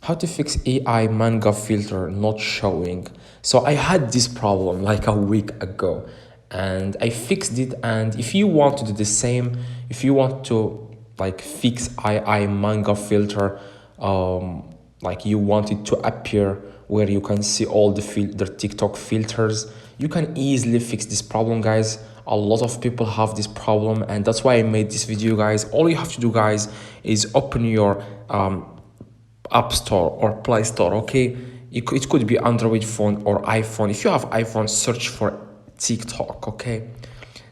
how to fix AI manga filter not showing. So I had this problem like a week ago and I fixed it. And if you want to do the same, if you want to like fix AI manga filter, like you want it to appear where you can see all the TikTok filters, you can easily fix this problem, guys. A lot of people have this problem, and that's why I made this video, guys. All you have to do, guys, is open your App Store or Play Store. Okay, it could be Android phone or iPhone. If you have iPhone, search for TikTok. Okay,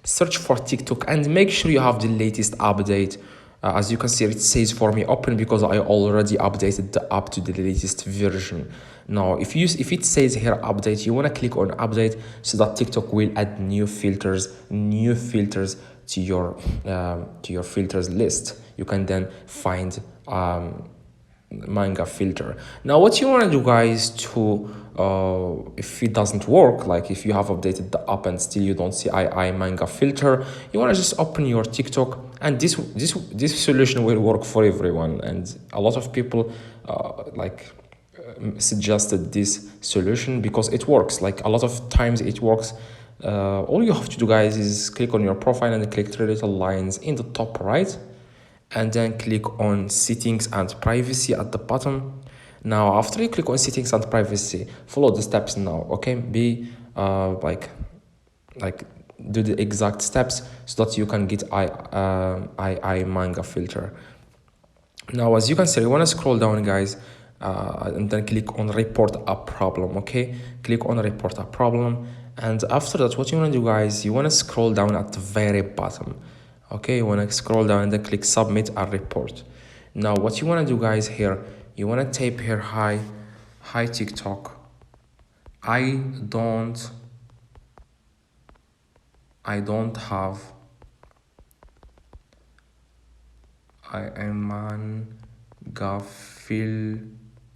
search for TikTok and make sure you have the latest update. As you can see, it says for me open because I already updated the app to the latest version. Now if it says here update, you want to click on update so that TikTok will add new filters to your filters list. You can then find manga filter. Now what you want to do, guys, to if it doesn't work, like if you have updated the app and still you don't see I manga filter, you want to just open your TikTok, and this solution will work for everyone. And a lot of people suggested this solution because it works. Like a lot of times it works. All you have to do, guys, is click on your profile and click three little lines in the top right, and then click on settings and privacy at the bottom. Now after you click on settings and privacy, follow the steps now. Okay, be like do the exact steps so that you can get I manga filter. Now as you can see, you want to scroll down, guys, and then click on report a problem. Okay, click on report a problem, and after that what you want to do, guys, you want to scroll down at the very bottom. Okay, you want to scroll down and then click submit a report. Now what you want to do, guys, here you want to type here hi TikTok, I don't have I manga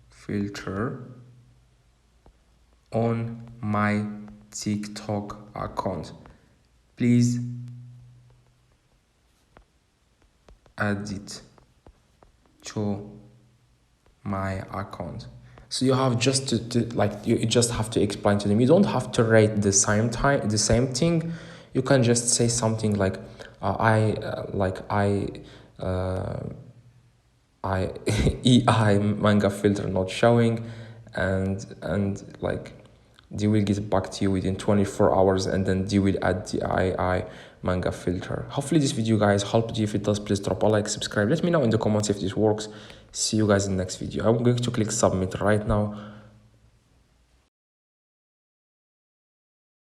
filter on my TikTok account, please add it to my account. So you have just to like you just have to explain to them. You don't have to write the same thing. You can just say something like EI manga filter not showing, and like they will get back to you within 24 hours, and then they will add the II manga filter. Hopefully this video, guys, helped you. If it does, please drop a like, subscribe, let me know in the comments if this works. See you guys in the next video. I'm going to click submit right now.